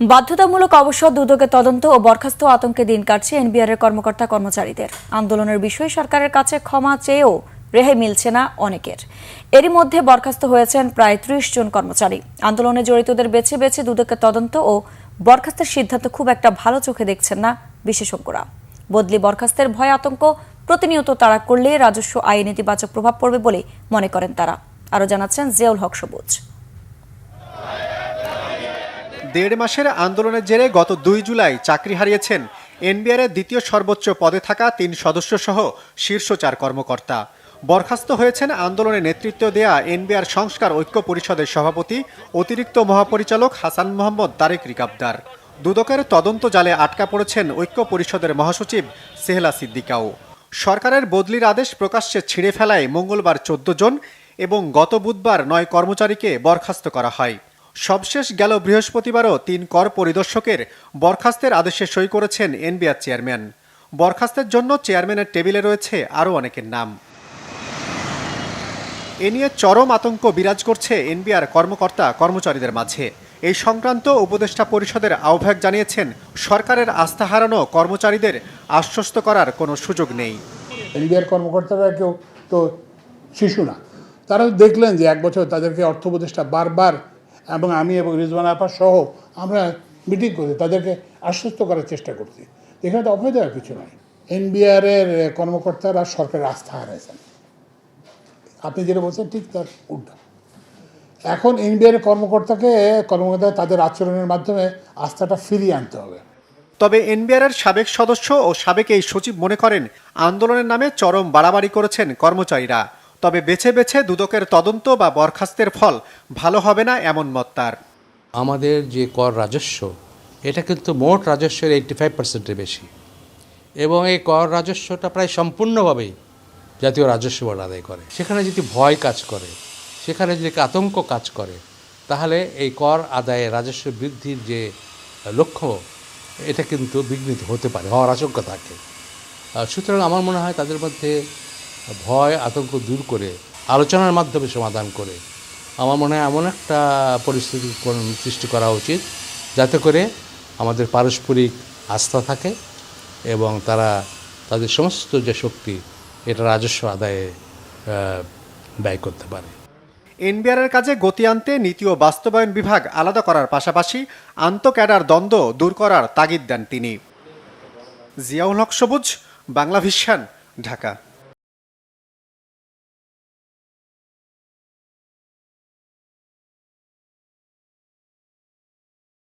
বাধ্যতামূলক অবসর দুদকের তদন্ত ও বরখাস্ত আতঙ্কে দিন কাটছে এনবিআর এর কর্মকর্তা কর্মচারীদের। আন্দোলনের বিষয়ে সরকারের কাছে ক্ষমা চেয়েও রেহাই মিলছে না অনেকের। এরই মধ্যে বরখাস্ত হয়েছেন প্রায় ৩০ জন কর্মচারী। আন্দোলনে জড়িতদের বেছে বেছে দুদকের তদন্ত ও বরখাস্তের সিদ্ধান্ত খুব একটা ভালো চোখে দেখছেন না বিশেষজ্ঞরা। বদলি বরখাস্তের ভয় আতঙ্ক প্রতিনিয়ত তাড়া করলে রাজস্ব আইনে নেতিবাচক প্রভাব পড়বে বলে মনে করেন তারা। আরও জানাচ্ছেন জিয়াউল হক সবুজ। ১.৫ মাসের আন্দোলনের জেরে গত ২ জুলাই চাকরি হারিয়েছেন এনবিআর এর দ্বিতীয় সর্বোচ্চ পদে থাকা ৩ সদস্য সহ শীর্ষ ৪ কর্মকর্তা। বরখাস্ত হয়েছেন আন্দোলনে নেতৃত্ব দেয়া এনবিআর সংস্কার ঐক্য পরিষদের সভাপতি অতিরিক্ত মহাপরিচালক হাসান মোহাম্মদ তারেক রিকাবদার। দুদকের তদন্ত জালে আটকা পড়েছেন ঐক্য পরিষদের মহাসচিব সেহলা সিদ্দিকাও। সরকারের বদলির আদেশ প্রকাশ্যে ছিঁড়ে ফেলায় মঙ্গলবার ১৪ জন এবং গত বুধবার ৯ কর্মচারীকে বরখাস্ত করা হয়। সবশেষ গেল বৃহস্পতিবারও ৩ কর পরিদর্শকের বরখাস্তের আদেশে সই করেছেন এনবিআর চেয়ারম্যান। বরখাস্তের জন্য চেয়ারম্যানের টেবিলে রয়েছে আরও অনেকের নাম। এ নিয়ে চরম আতঙ্ক বিরাজ করছে এনবিআর কর্মকর্তা কর্মচারীদের মাঝে। এই সংক্রান্ত উপদেষ্টা পরিষদের আহ্বায়ক জানিয়েছেন, সরকারের আস্থা হারানো কর্মচারীদের আশ্বস্ত করার কোনো সুযোগ নেই। এনবিআর কর্মকর্তারা কেউ তো শিশু না, তারা দেখলেন যে ১ বছর তাদেরকে অর্থ উপদেষ্টা বারবার এবং আমি এবং রিজওয়ানা আপা সহ আমরা মিটিং করে তাদেরকে আশ্বস্ত করার চেষ্টা করছি। এখানে তো অভয় দেওয়ার কিছু নয়। এনবিআর এর কর্মকর্তারা সরকারের আস্থা হারাইছেন, আপনি যেটা বলছেন ঠিক তার উল্টা। এখন এনবিআর এর কর্মকর্তা তাদের আচরণের মাধ্যমে আস্থাটা ফিরিয়ে আনতে হবে। তবে এনবিআর এর সাবেক সদস্য ও সাবেক এই সচিব মনে করেন, আন্দোলনের নামে চরম বাড়াবাড়ি করেছেন কর্মচারীরা। তবে বেছে বেছে দুদকের তদন্ত বা বরখাস্তের ফল ভালো হবে না এমন মত তার। আমাদের যে কর রাজস্ব, এটা কিন্তু মোট রাজস্বের 85%-এর বেশি, এবং এই কর রাজস্বটা প্রায় সম্পূর্ণভাবেই জাতীয় রাজস্ব বোর্ড আদায় করে। সেখানে যদি ভয় কাজ করে, সেখানে যদি আতঙ্ক কাজ করে, তাহলে এই কর আদায়ে রাজস্ব বৃদ্ধির যে লক্ষ্য, এটা কিন্তু বিঘ্নিত হতে পারে, হওয়ার আশঙ্কা থাকে। সুতরাং আমার মনে হয় তাদের মধ্যে ভয় আতঙ্ক দূর করে আলোচনার মাধ্যমে সমাধান করে আমার মনে হয় এমন একটা পরিস্থিতি সৃষ্টি করা উচিত যাতে করে আমাদের পারস্পরিক আস্থা থাকে এবং তারা তাদের সমস্ত যে শক্তি এটা রাজস্ব আদায়ে ব্যয় করতে পারে। এনবিআর এর কাজে গতি আনতে নীতি ও বাস্তবায়ন বিভাগ আলাদা করার পাশাপাশি আন্তঃক্যাডার দ্বন্দ্ব দূর করার তাগিদ দেন তিনি। জিয়াউল হক সবুজ, বাংলা ভিশন, ঢাকা।